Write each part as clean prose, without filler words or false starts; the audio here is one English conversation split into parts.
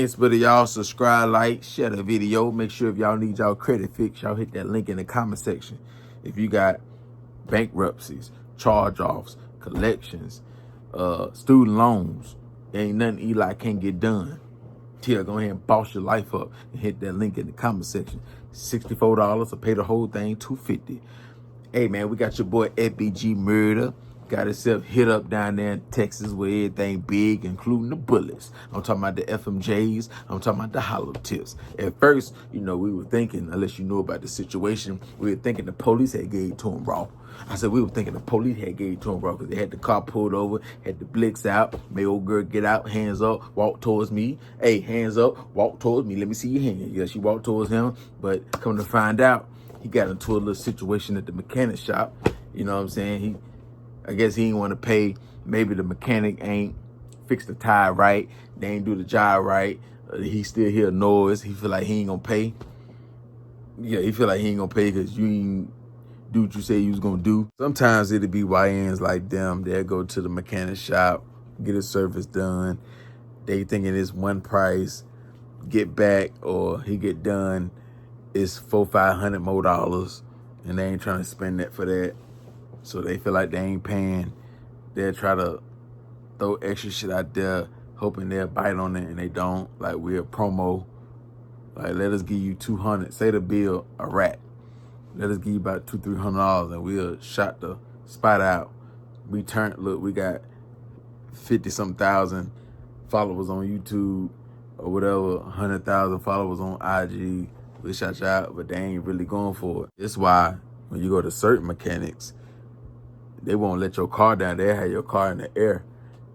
Hits, but y'all subscribe, like, share the video. Make sure if y'all need y'all credit fix, y'all hit that link in the comment section. If you got bankruptcies, charge-offs, collections, student loans, ain't nothing Eli can't get done. Here, go ahead and boss your life up and hit that link in the comment section. $64 to pay the whole thing, $250. Hey man, we got your boy Fbg Murda. Got himself hit up down there in Texas where everything big, including the bullets. I'm talking about the FMJs. I'm talking about the hollow tips. At first, you know, we were thinking, unless you knew about the situation, we were thinking the police had gave it to him raw. I said we were thinking the police had gave it to him raw because they had the car pulled over, had the blicks out, made old girl get out, hands up, walk towards me. Hey, hands up, walk towards me. Let me see your hand. Yeah, she walked towards him, but come to find out, he got into a little situation at the mechanic shop. You know what I'm saying? I guess he didn't want to pay. Maybe the mechanic ain't fix the tire right. They ain't do the job right. He still hear noise. He feel like he ain't gonna pay. Yeah, he feel like he ain't gonna pay because you ain't do what you say you was gonna do. Sometimes it'll be YNs like them. They'll go to the mechanic shop, get a service done. They thinking it's one price, get back, or he get done, it's $400-500 more, and they ain't trying to spend that for that. So they feel like they ain't paying. They'll try to throw extra shit out there, hoping they'll bite on it, and they don't. Like, we're a promo. Like, let us give you $200. Say the bill a rat. Let us give you about $200-300, and we'll shot the spot out. We got 50-something thousand followers on YouTube or whatever, 100,000 followers on IG. We shot you out, but they ain't really going for it. That's why when you go to certain mechanics, they won't let your car down. They'll have your car in the air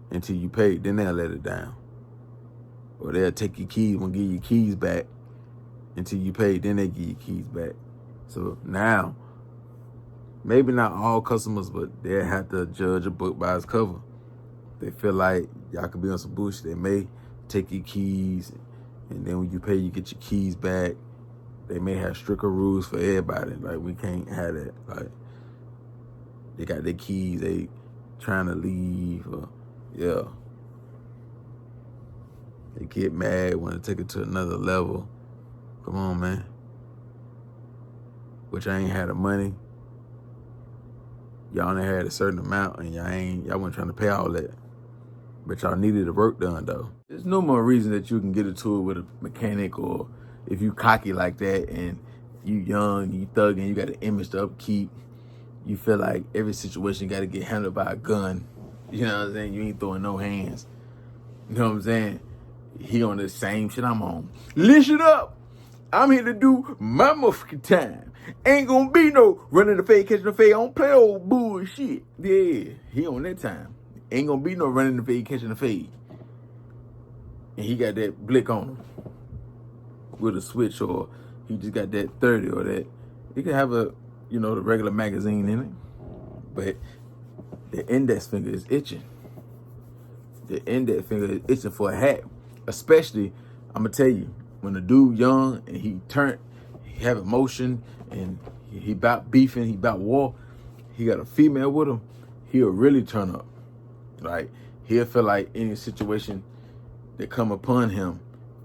until you pay. Then they'll let it down. Or they'll take your keys, won't give you keys back until you pay. Then they give you keys back. So now, maybe not all customers, but they'll have to judge a book by its cover. They feel like y'all could be on some bullshit. They may take your keys, and then when you pay, you get your keys back. They may have stricter rules for everybody. Like, we can't have that. Like, they got their keys, they trying to leave, or, yeah. They get mad, want to take it to another level. Come on, man. But y'all ain't had the money. Y'all only had a certain amount, and y'all wasn't trying to pay all that. But y'all needed the work done, though. There's no more reason that you can get into it with a mechanic, or if you cocky like that and you young, you thugging, you got an image to upkeep, you feel like every situation got to get handled by a gun. You know what I'm saying? You ain't throwing no hands. You know what I'm saying? He on the same shit I'm on. Listen up. I'm here to do my motherfucking time. Ain't gonna be no running the fade, catching the fade. I don't play old bullshit. Yeah, he on that time. Ain't gonna be no running the fade, catching the fade. And he got that blick on him with a switch, or he just got that 30 or that. He can have the regular magazine in it, but the index finger is itching. The index finger is itching for a hat. Especially, I'm gonna tell you, when a dude young and he have emotion, and he about beefing, he about war, he got a female with him, he'll really turn up. Like, he'll feel like any situation that come upon him,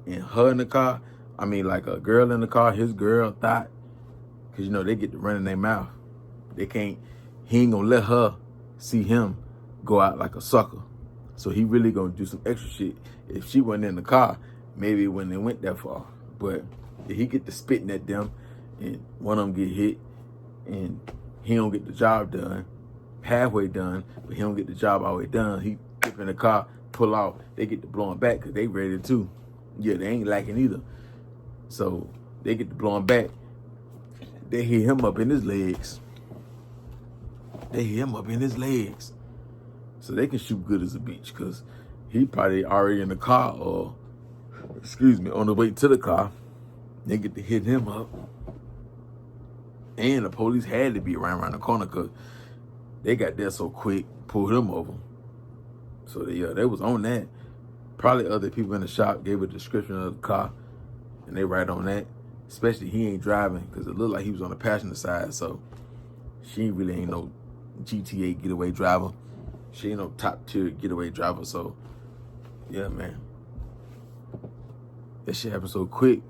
and her in the car, I mean, like a girl in the car, his girl, thought, because, they get to run in their mouth. He ain't gonna let her see him go out like a sucker. So he really gonna do some extra shit. If she wasn't in the car, maybe it wouldn't have went that far. But if he get to spitting at them, and one of them get hit, and he don't get the job done, halfway done, but he don't get the job all the way done, he get in the car, pull off, they get to blowing back because they ready too. Yeah, they ain't lacking either. So they get to blowing back. They hit him up in his legs. So they can shoot good as a beach, because he probably already in the car, or, on the way to the car. They get to hit him up. And the police had to be around the corner, because they got there so quick, pulled him over. So they was on that. Probably other people in the shop gave a description of the car, and they right on that. Especially he ain't driving, because it looked like he was on the passenger side. So she really ain't no GTA getaway driver. She ain't no top tier getaway driver. So yeah, man. That shit happened so quick.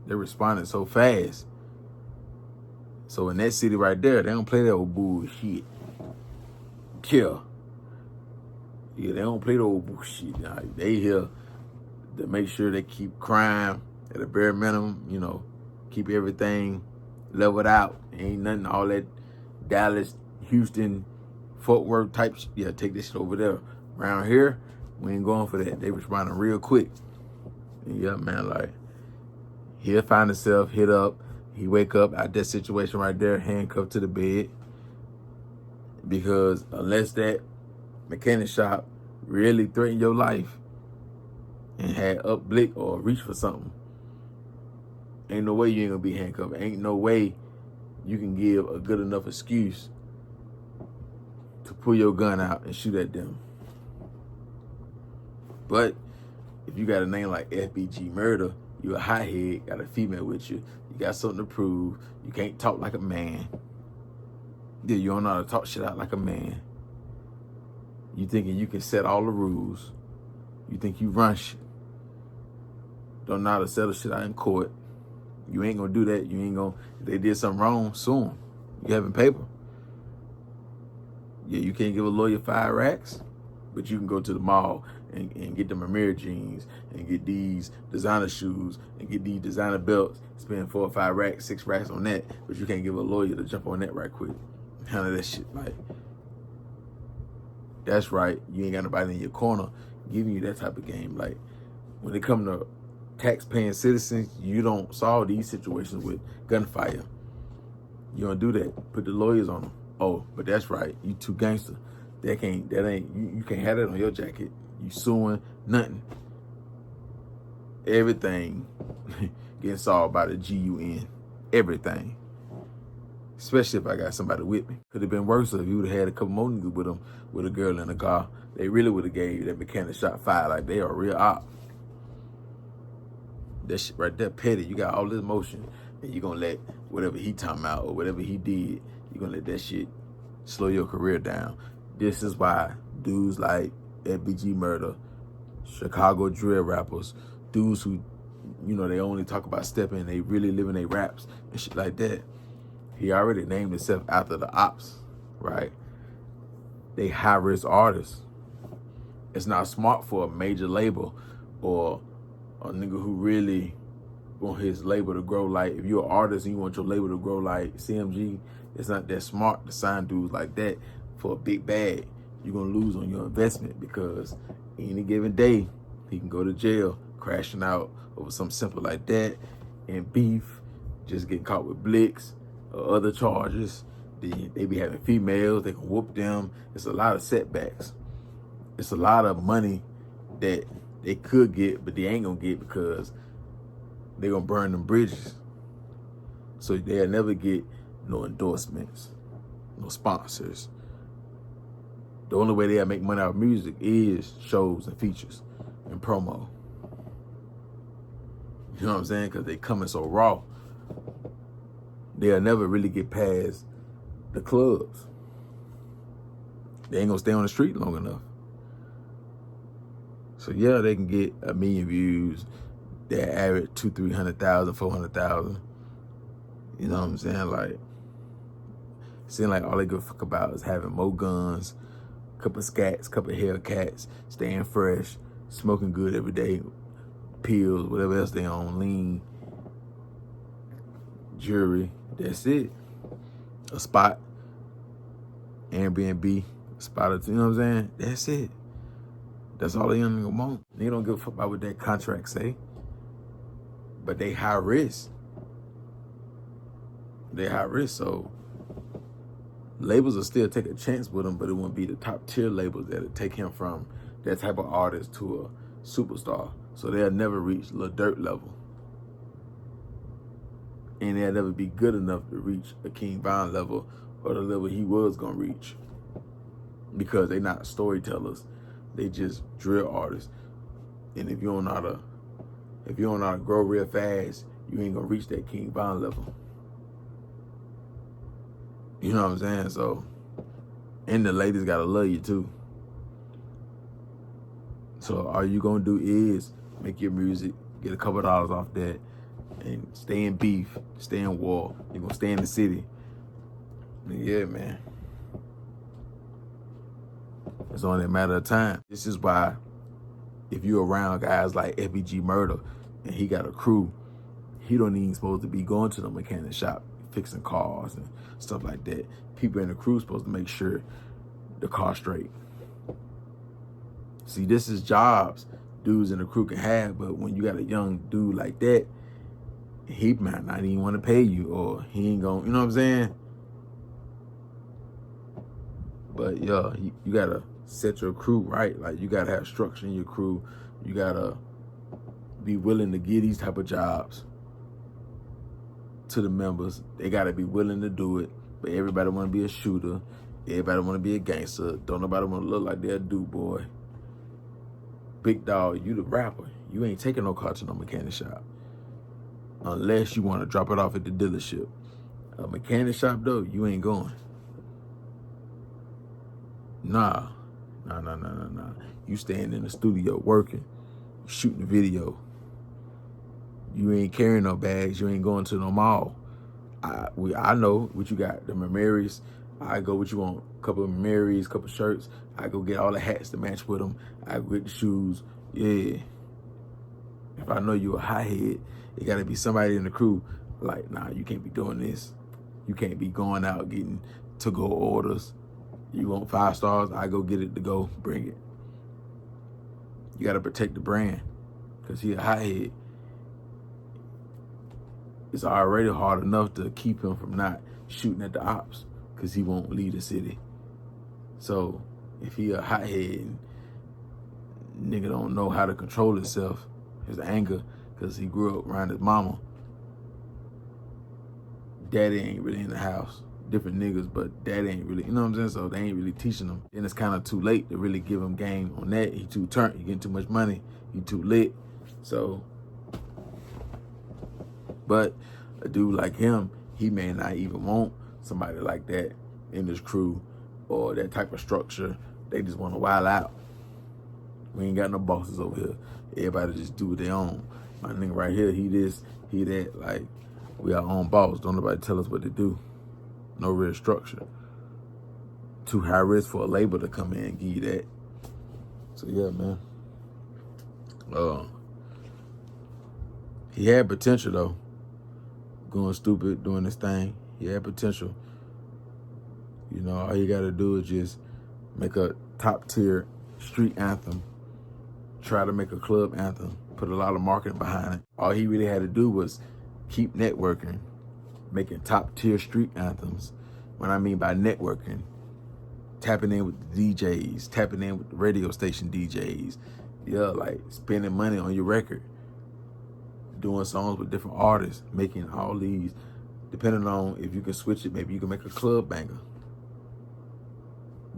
They responded so fast. So in that city right there, they don't play that old bullshit. Yeah, they don't play the old bullshit. Nah, they here to make sure they keep crime at a bare minimum, you know, keep everything leveled out. Ain't nothing, all that Dallas, Houston, Fort Worth type shit. Yeah, take this shit over there. Around here, we ain't going for that. They responding real quick. And yeah, man, like, he'll find himself hit up. He wake up out that situation right there, handcuffed to the bed. Because unless that mechanic shop really threatened your life and had up blick or reach for something, ain't no way you ain't gonna be handcuffed. Ain't no way you can give a good enough excuse to pull your gun out and shoot at them. But if you got a name like Fbg Murda, you a hothead, got a female with you, you got something to prove, you can't talk like a man. Yeah, you don't know how to talk shit out like a man. You thinking you can set all the rules. You think you run shit. Don't know how to settle shit out in court. You ain't gonna do that. You ain't gonna, if they did something wrong, sue them. You having paper. Yeah, you can't give a lawyer 5 racks, but you can go to the mall and get them Amir jeans and get these designer shoes and get these designer belts, spend 4 or 5 racks, 6 racks on that, but you can't give a lawyer to jump on that right quick. Handle that shit. Like, that's right. You ain't got nobody in your corner giving you that type of game. Like, when it come to tax-paying citizens, you don't solve these situations with gunfire. You don't do that. Put the lawyers on them. Oh, but that's right. You too gangster. You can't have that on your jacket. You suing nothing. Everything getting solved by the GUN. Everything. Especially if I got somebody with me. Could have been worse if you would have had a couple more niggas with them, with a girl in the car. They really would have gave that mechanic shot fire. Like, they are a real op. That shit right there, petty. You got all this motion, and you gonna let whatever he talking about or whatever he did, you gonna let that shit slow your career down. This is why dudes like Fbg Murda, Chicago drill rappers, dudes who, you know, they only talk about stepping, they really live in their raps and shit like that. He already named himself after the ops, right? They high-risk artists. It's not smart for a major label or a nigga who really want his label to grow like, if you're an artist and you want your label to grow like CMG, it's not that smart to sign dudes like that for a big bag. You're gonna lose on your investment because any given day, he can go to jail, crashing out over something simple like that, and beef, just getting caught with blicks or other charges. They be having females, they can whoop them. It's a lot of setbacks. It's a lot of money that they could get, but they ain't gonna get because they're gonna burn them bridges. So they'll never get no endorsements, no sponsors. The only way they'll make money out of music is shows and features and promo. You know what I'm saying? Because they coming so raw. They'll never really get past the clubs. They ain't gonna stay on the street long enough. So yeah, they can get 1 million views. They average 200,000, 300,000, 400,000. You know what I'm saying? Like, seem like all they give a fuck about is having more guns, couple scats, couple Hellcats, staying fresh, smoking good every day, pills, whatever else they on, lean, jewelry. That's it. A spot, Airbnb, a spot or two, you know what I'm saying? That's it. That's all they young nigga want. They don't give a fuck about what that contract say. But they high risk. They high risk, so labels will still take a chance with him, but it won't be the top tier labels that'll take him from that type of artist to a superstar. So they'll never reach Lil Durk level. And they'll never be good enough to reach a King Von level or the level he was gonna reach. Because they not storytellers. They just drill artists. And if you don't know how to grow real fast, you ain't gonna reach that King Von level. You know what I'm saying? So, and the ladies gotta love you too. So all you gonna do is make your music, get a couple of dollars off that, and stay in beef, stay in war. You're gonna stay in the city. Yeah, man. It's only a matter of time. This is why if you're around guys like Fbg Murda and he got a crew, he don't even supposed to be going to the mechanic shop, fixing cars and stuff like that. People in the crew supposed to make sure the car's straight. See, this is jobs dudes in the crew can have, but when you got a young dude like that, he might not even want to pay you, or he ain't gonna, you know what I'm saying? But yeah, you gotta set your crew right. Like, you gotta have structure in your crew. You gotta be willing to give these type of jobs to the members. They gotta be willing to do it. But everybody wanna be a shooter. Everybody wanna be a gangster. Don't nobody wanna look like they're a dude boy. Big dog, you the rapper. You ain't taking no car to no mechanic shop. Unless you wanna drop it off at the dealership. A mechanic shop though, you ain't going. Nah. You staying in the studio working, shooting the video. You ain't carrying no bags. You ain't going to no mall. I know what you got. The Marys. I go what you want. A couple of Marys, couple of shirts. I go get all the hats to match with them. I go get the shoes. Yeah. If I know you a hothead, it got to be somebody in the crew. Like, nah, you can't be doing this. You can't be going out getting to-go orders. You want 5 stars? I go get it to go. Bring it. You got to protect the brand because he a hothead. It's already hard enough to keep him from not shooting at the ops because he won't leave the city. So if he a hothead and nigga don't know how to control himself, his anger, because he grew up around his mama, daddy ain't really in the house. Different niggas, but daddy ain't really, you know what I'm saying? So they ain't really teaching him. And it's kind of too late to really give him game on that. He too turned, he getting too much money, he too lit. So, but a dude like him, he may not even want somebody like that in his crew or that type of structure. They just want to wild out. We ain't got no bosses over here. Everybody just do what they own. My nigga right here, he this, he that. Like, we our own boss. Don't nobody tell us what to do. No real structure. Too high risk for a label to come in and give you that. So yeah, man. He had potential though. Going stupid, doing this thing. He had potential. You know, all you gotta do is just make a top tier street anthem. Try to make a club anthem. Put a lot of marketing behind it. All he really had to do was keep networking, making top tier street anthems. What I mean by networking, tapping in with the DJs, tapping in with the radio station DJs. Yeah, like spending money on your record, doing songs with different artists, making all these, depending on if you can switch it, maybe you can make a club banger.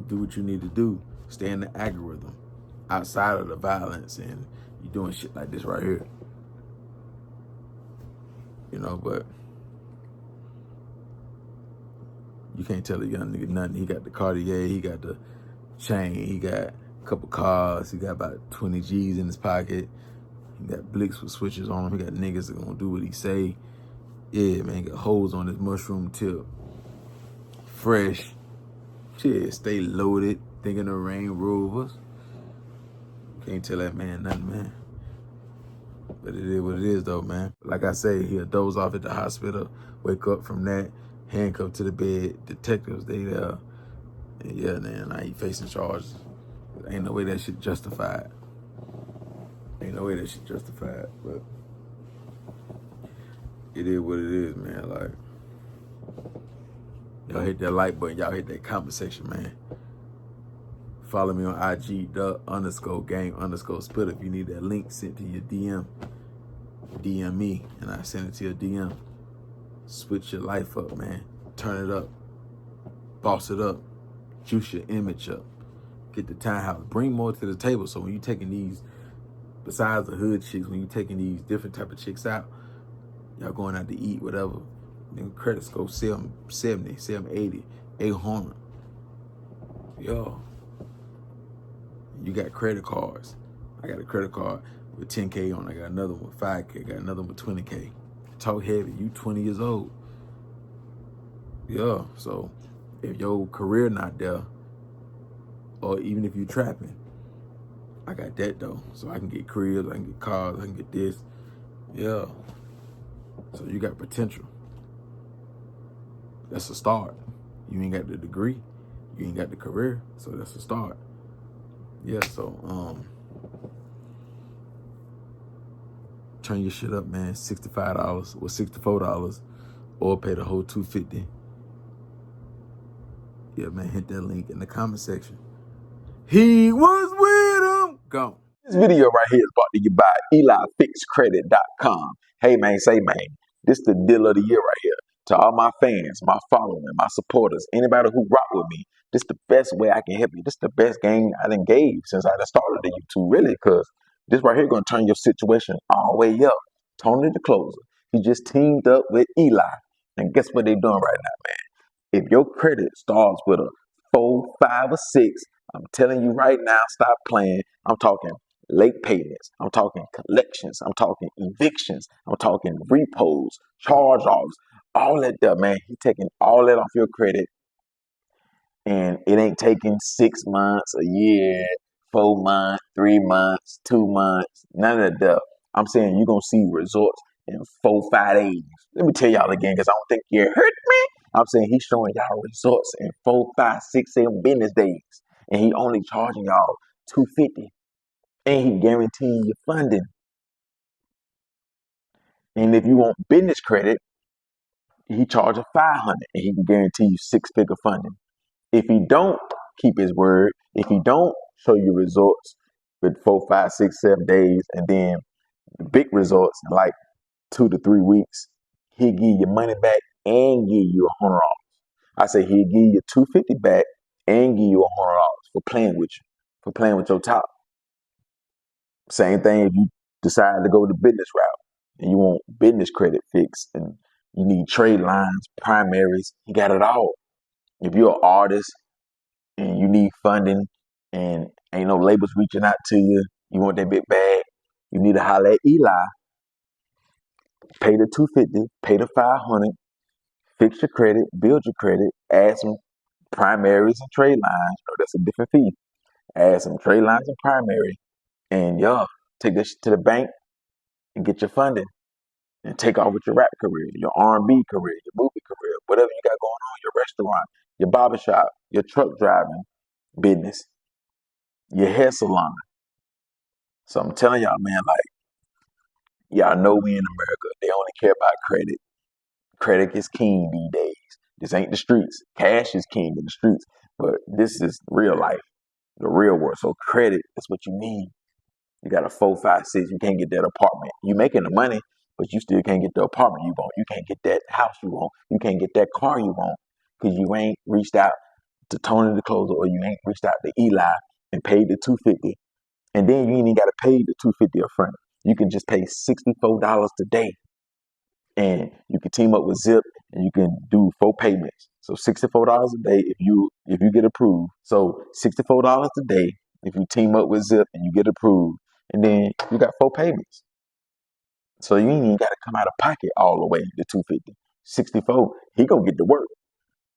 Do what you need to do. Stay in the algorithm outside of the violence, and you're doing shit like this right here. You know, but you can't tell a young nigga nothing. He got the Cartier, he got the chain, he got a couple cars, he got about 20 G's in his pocket. He got blicks with switches on him. He got niggas that gonna do what he say. Yeah, man, he got hoes on his mushroom tip. Fresh. Shit, stay loaded, thinking of Range Rovers. Can't tell that man nothing, man. But it is what it is, though, man. Like I say, he'll doze off at the hospital, wake up from that, handcuffed to the bed. Detectives, they there. And yeah, man, now he facing charges. Ain't no way that shit justified. Ain't no way that shit justified, but it is what it is, man. Like, y'all hit that like button, y'all hit that comment section, man. Follow me on IG, _gang_spitter. If you need that link sent to your DM, DM me, and I send it to your DM. Switch your life up, man. Turn it up. Boss it up. Juice your image up. Get the townhouse. Bring more to the table. So when you taking these, besides the hood chicks, when you taking these different type of chicks out, y'all going out to eat, whatever, then credit score 770, 780, 800. Yo. You got credit cards. I got a credit card. with 10K on. I got another one with 5K. Got another one with 20K. Talk heavy. You 20 years old. Yeah. So if your career not there, or even if you trapping, I got that though. So I can get cribs, I can get cars, I can get this. Yeah. So you got potential. That's a start. You ain't got the degree, you ain't got the career, so that's a start. Yeah, so turn your shit up, man. $65 or $64, or pay the whole $250. Yeah, man, hit that link in the comment section. He was with him. Go. This video right here is brought to you by EliFixCredit.com. Hey man, say man, this the deal of the year right here. To all my fans, my following, my supporters, anybody who rock with me, this the best way I can help you. This the best game I done gave since I done started the YouTube, really, because this right here gonna turn your situation all the way up. Tony the Closer, he just teamed up with Eli, and guess what they doing right now, man? If your credit starts with a 4, 5, or 6, I'm telling you right now, stop playing. I'm talking late payments. I'm talking collections. I'm talking evictions. I'm talking repos, charge-offs, all that there, man. He taking all that off your credit, and it ain't taking 6 months, a year, 4 months, 3 months, 2 months, none of that there. I'm saying you're going to see results in 4, 5 days. Let me tell y'all again, because I don't think you heard me. I'm saying he's showing y'all results in 4, 5, 6, 7 business days. And he only charging y'all $250. And he guaranteeing you funding. And if you want business credit, he charges $500 and he can guarantee you 6-figure funding. If he don't keep his word, if he don't show you results with 4, 5, 6, 7 days, and then big results in like 2 to 3 weeks, he'll give you money back and give you $100. I say he'll give you $250 back and give you $100 for playing with you, for playing with your top. Same thing if you decide to go the business route and you want business credit fixed and you need trade lines, primaries, he got it all. If you're an artist and you need funding and ain't no labels reaching out to you, you want that big bag, you need to holler at Eli. Pay the $250, pay the $500, fix your credit, build your credit, add some primaries and trade lines. Oh, that's a different fee. Add some trade lines and primary, and y'all take this to the bank and get your funding and take off with your rap career, your R&B career, your movie career, whatever you got going on, your restaurant, your barbershop, your truck driving business, your hair salon. So I'm telling y'all, man, like, y'all know we in America. They only care about credit. Credit is king these days. This ain't the streets. Cash is king in the streets. But this is real life, the real world. So credit is what you need. You got a 4, 5, 6. You can't get that apartment. You making the money, but you still can't get the apartment you want. You can't get that house you want. You can't get that car you want because you ain't reached out to Tony the Closer, or you ain't reached out to Eli and paid the $250. And then you ain't even got to pay the $250 up front. You can just pay $64 today, and you can team up with Zip, and you can do 4 payments. So $64 a day if you get approved. So $64 a day if you team up with Zip and you get approved, and then you got 4 payments. So you ain't even got to come out of pocket all the way to $250. 64, he gonna get to work.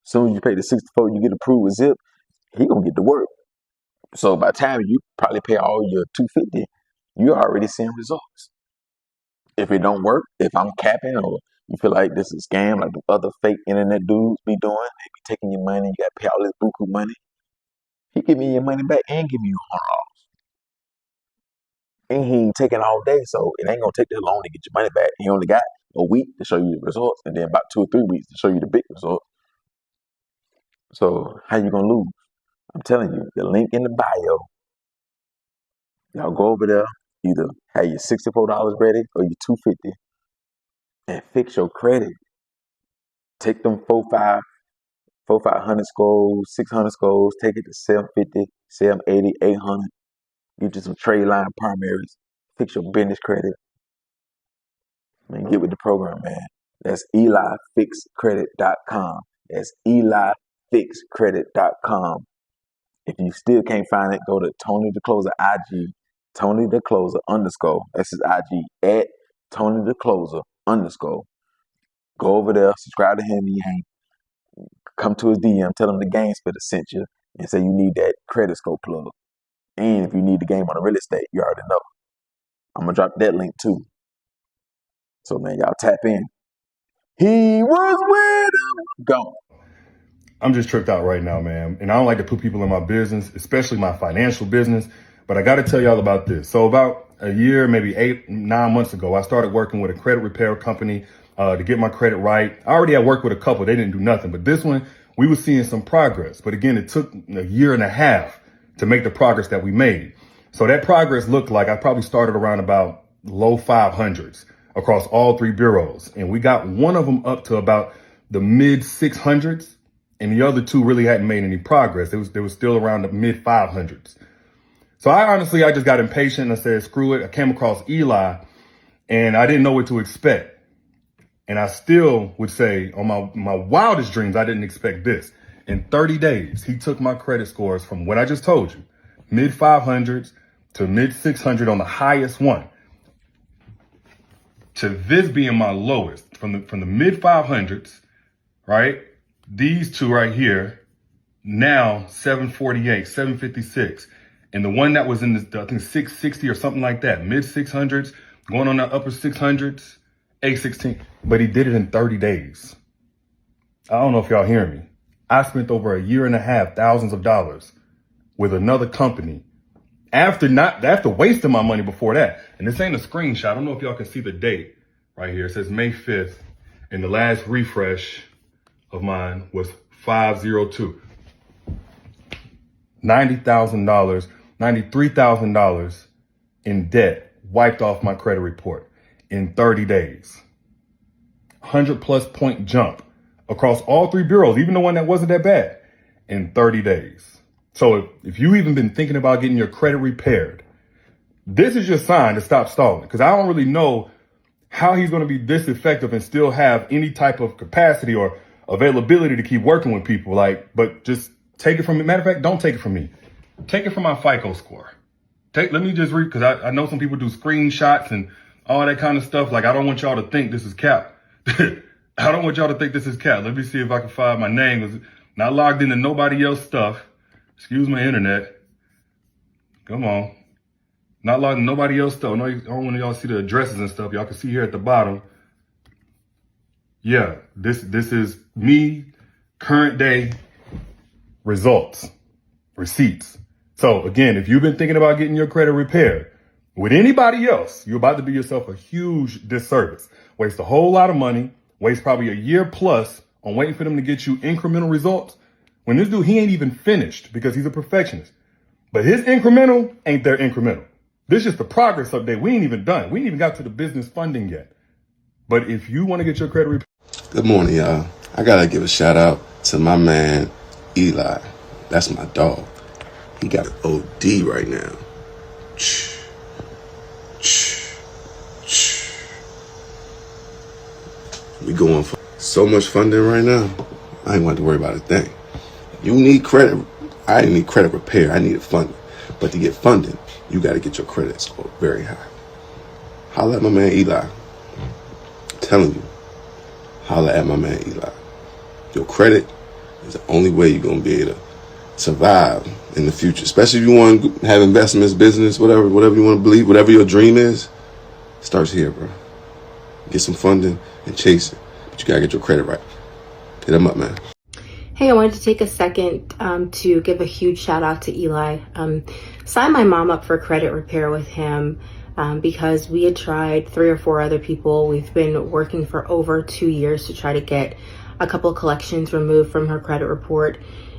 As soon as you pay the 64, you get approved with Zip, he gonna get to work. So by the time you probably pay all your $250, you're already seeing results. If it don't work, if I'm capping, or you feel like this is a scam, like the other fake internet dudes be doing, they be taking your money, you gotta pay all this buku money. He give me your money back and give me your $100. And he ain't taking all day, so it ain't gonna take that long to get your money back. He only got a week to show you the results, and then about 2 or 3 weeks to show you the big results. So how you gonna lose? I'm telling you, the link in the bio. Y'all go over there, either have your $64 ready or your $250, and fix your credit. Take them 500 scores, 600 scores, take it to 750, 780, 800. Get you some trade line primaries, fix your business credit, and get with the program, man. That's EliFixCredit.com. That's EliFixCredit.com. If you still can't find it, go to Tony the Closer IG Tony the Closer _ that's his IG at Tony the Closer _ go over there, subscribe to him. He ain't come to his DM, tell him the Game Spitter sent you, and say you need that credit score plug. And if you need the game on the real estate, you already know. I'm gonna drop that link too. So man, y'all tap in. He was with him. Go. I'm just tripped out right now, man. And I don't like to put people in my business, especially my financial business. But I got to tell y'all about this. So about a year, maybe 8-9 months ago, I started working with a credit repair company to get my credit right. I already had worked with a couple. They didn't do nothing. But this one, we were seeing some progress. But again, it took a year and a half to make the progress that we made. So that progress looked like I probably started around about low 500s across all 3 bureaus. And we got one of them up to about the mid 600s. And the other 2 really hadn't made any progress. They was still around the mid 500s. So I just got impatient and I said, screw it. I came across Eli and I didn't know what to expect. And I still would say on my wildest dreams, I didn't expect this. In 30 days, he took my credit scores from what I just told you, mid 500s to mid 600 on the highest one, to this being my lowest from the mid 500s, right? These 2 right here, now 748, 756. And the one that was in the, I think 660 or something like that, mid 600s, going on the upper 600s, 816. But he did it in 30 days. I don't know if y'all hear me. I spent over a year and a half, thousands of dollars with another company after wasting my money before that. And this ain't a screenshot. I don't know if y'all can see the date right here. It says May 5th. And the last refresh of mine was 502. $90,000, $93,000 in debt wiped off my credit report in 30 days. 100+ point jump across all 3 bureaus, even the one that wasn't that bad, in 30 days. So if you even been thinking about getting your credit repaired, this is your sign to stop stalling, because I don't really know how he's going to be this effective and still have any type of capacity or availability to keep working with people. But just take it from me. Matter of fact, don't take it from me. Take it from my FICO score. Let me just read, because I know some people do screenshots and all that kind of stuff. I don't want y'all to think this is cap. I don't want y'all to think this is cap. Let me see if I can find my name. It's not logged into nobody else's stuff. Excuse my internet. Come on. Not logged into nobody else's stuff. I don't want y'all to see the addresses and stuff. Y'all can see here at the bottom. Yeah, this is me, current day results, receipts. So again, if you've been thinking about getting your credit repaired with anybody else, you're about to do yourself a huge disservice. Waste a whole lot of money, waste probably a year plus on waiting for them to get you incremental results. When this dude, he ain't even finished because he's a perfectionist. But his incremental ain't their incremental. This is just the progress update. We ain't even done. We ain't even got to the business funding yet. But if you want to get your credit repaired. Good morning, y'all. I gotta give a shout out to my man, Eli. That's my dog. He got an OD right now. We going for so much funding right now. I ain't want to worry about a thing. You need credit. I didn't need credit repair. I needed funding. But to get funding, you got to get your credit score very high. Holla at my man Eli. I'm telling you, holla at my man Eli. Your credit is the only way you're gonna be able to survive in the future. Especially if you want to have investments, business, whatever you want to believe, whatever your dream is, starts here, bro. Get some funding and chase it. But you gotta get your credit right. Hit them up, man. Hey, I wanted to take a second to give a huge shout out to Eli. Sign my mom up for credit repair with him because we had tried 3 or 4 other people. We've been working for over 2 years to try to get a couple collections removed from her credit report,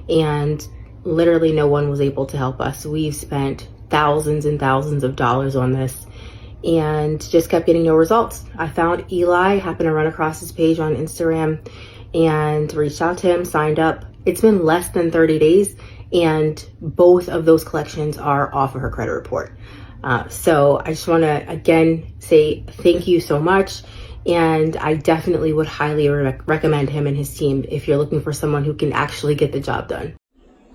and literally no one was able to help us. We've spent thousands and thousands of dollars on this and just kept getting no results. I found Eli, happened to run across his page on Instagram and reached out to him, signed up. It's been less than 30 days and both of those collections are off of her credit report. So I just want to again say thank you so much. And I definitely would highly recommend him and his team if you're looking for someone who can actually get the job done.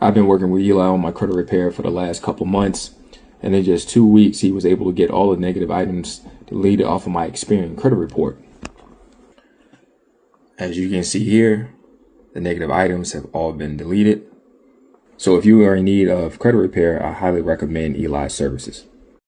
I've been working with Eli on my credit repair for the last couple months. And in just 2 weeks, he was able to get all the negative items deleted off of my Experian credit report. As you can see here, the negative items have all been deleted. So if you are in need of credit repair, I highly recommend Eli's services.